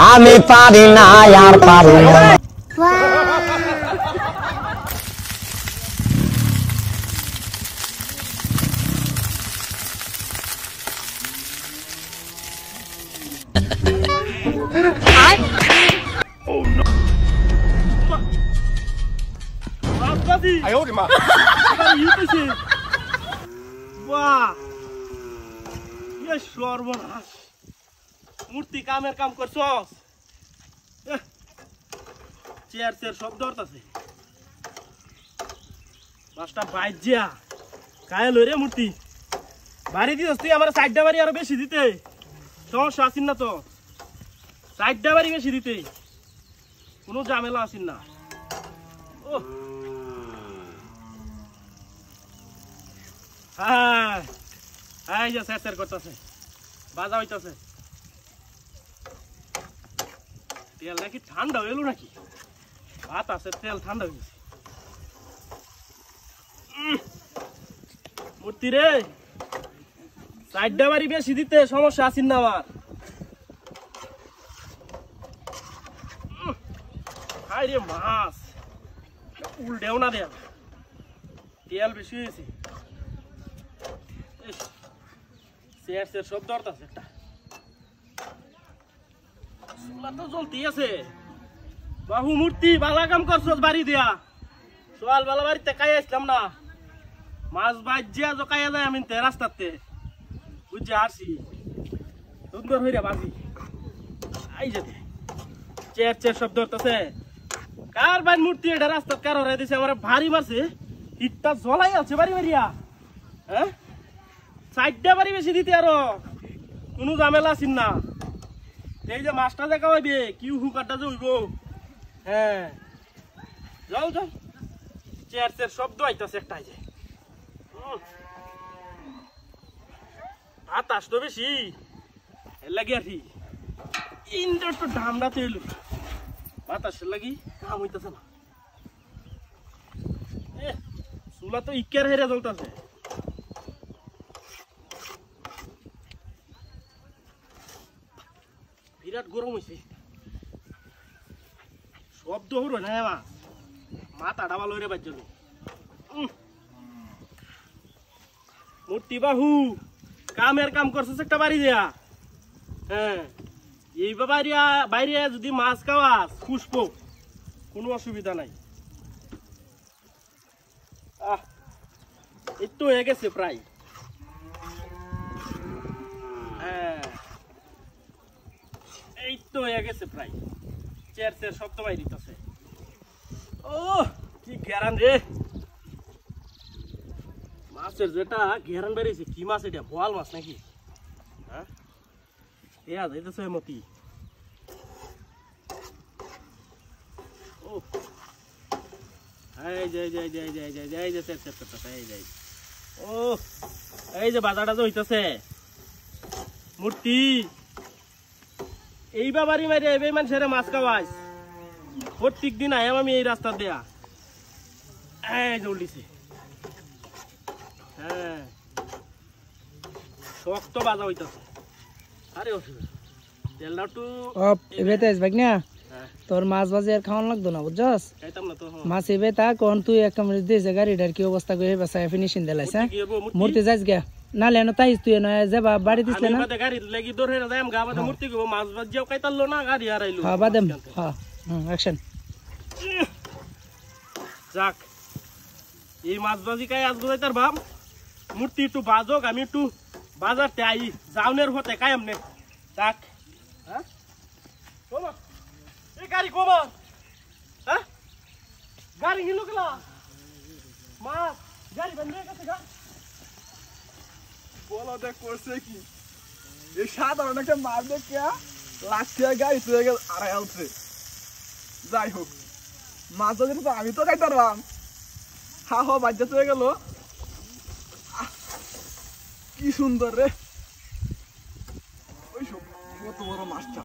আমি পারি না আর পারি না। মূর্তি কামের কাম করছস চেয়ার চেয়ার শব্দ আছে মাছটা বাইজিয়া কায় লই রে মূর্তি বাড়ি দিস তুই আমার সাইডটা বাড়ি আরো বেশি দিতে সমস্যা আসিন না তো সাইডটা বাড়ি বেশি দিতে কোনো ঝামেলা আসিন না ও হ্যাঁ এই যে স্যার করতেছে বাজা হইতাছে তেল নাকি ঠান্ডা হইলো নাকি ভাত আছে তেল ঠান্ডা হয়েছে মূর্তি রে সাইডটা বাড়ি বেশি দিতে সমস্যা আসিন না আমার হাই রে মাছ উল্টেও না দেয়া তেল বেশি হয়েছে চেয়ার চেয়ার সব দরকার আছে একটা চুলা তো জ্বলতেই আছে বাহু মূর্তি বালা কাম করছস বাড়ি দিয়া সোয়াল বালা বাড়িতে কাই আসলাম না মাছ বাজিয়া জকাইয়া যায় আমি রাস্তাতে বুঝে আসি সুন্দর হইরা বাজি আই যেতে চেয়ার চেয়ার শব্দ হতেছে কার বাড়ি মূর্তি এটা রাস্তাত কার হরাই দিছে আমার ভারী মারছে ইটটা জ্বলাই আছে বাড়ি বাড়িয়া হ্যাঁ সাইডটা বাড়ি বেশি দিতে আরো কোনো ঝামেলা আসিন না এই যে মাছটা দেখা পাইবে কি হুকারটা যে হইব হ্যাঁ যাও যাও চেয়ার চেয়ার শব্দ আইতাছে একটাই যে বাতাস তো বেশি এর লাগি আর কি ইন্টার তো ধামড়া তো এলো বাতাসের লাগি কাম হইতাছে না চুলা তো ইকের হেরে জ্বলতাছে বিরাট গরম হয়েছে শব্দ হলো না মাথাটা ভালো রে বাজ্য মূর্তি বাহু কামের কাম করছিস একটা বাড়ি দেয়া হ্যাঁ এই বাইরে যদি মাছ খাওয়াস খুশপ কোনো অসুবিধা নাই এই তো হয়ে গেছে প্রায় হ্যাঁ এই তো হয়ে গেছে প্রায় চেয়ার চেয়ার শব্দ বাইরে দিতেছে ও কি গ্যারান রে মাছের যেটা ঘেরান বেরিয়েছে কি মাছ এটা বোয়াল মাছ নাকি হ্যাঁ এয়া যাইতেছে মতি ও এই যে ও এই যে বাজারটা যে হইতেছে মূর্তি এই বাবারি মারি এই মানুষের মাছ খাওয়াইস প্রত্যেক দিন আয়াম আমি এই রাস্তা দেয়া এই জলদিছে হ্যাঁ শক্ত বাজা হইতাছে আরে তেলটা একটু এবেতাইস ভাই না তোর মাছ বাজে আর খাওয়ান লাগতো না বুঝছস মাছ এবে তা কোন তুই একটা মিনিট দিয়েছে গাড়িটার কি অবস্থা করে বেসায় ফিনিশিং দিলাইছ মূর্তি যাইস গা না লেনো তাই তুই নয় যাবা বাড়ি দিছলে না গাড়ি লাগি দৌড় হেরা যাম গা বাদে মূর্তি গো মাছ বাজিয়াও কাইতাললো না গাড়ি হারাইলো হ্যাঁ বাদেম হ্যাঁ অ্যাকশন যাক এই মাছ বাজি কাই আজ বুঝাই তার ভাব মূর্তি একটু বাজক আমি একটু বাজারতে আই যাওনের হতে কায়াম নে যাক হ্যাঁ কোমা এই গাড়ি কোমা হ্যাঁ গাড়ি হিলো গলা মাছ গাড়ি বন্ধ কাছে গা বলো দেখ করছে কি এই সাধারণ একটা মাছ দেখে লাঠিয়া গাড়ি চলে গেল আড়াই আলছে যাই হোক মাছ ধরে তো আমি তো খাইতে পারলাম হা হা বাজ্যা চলে গেল কি সুন্দর রে ওই সব কত বড় মাছটা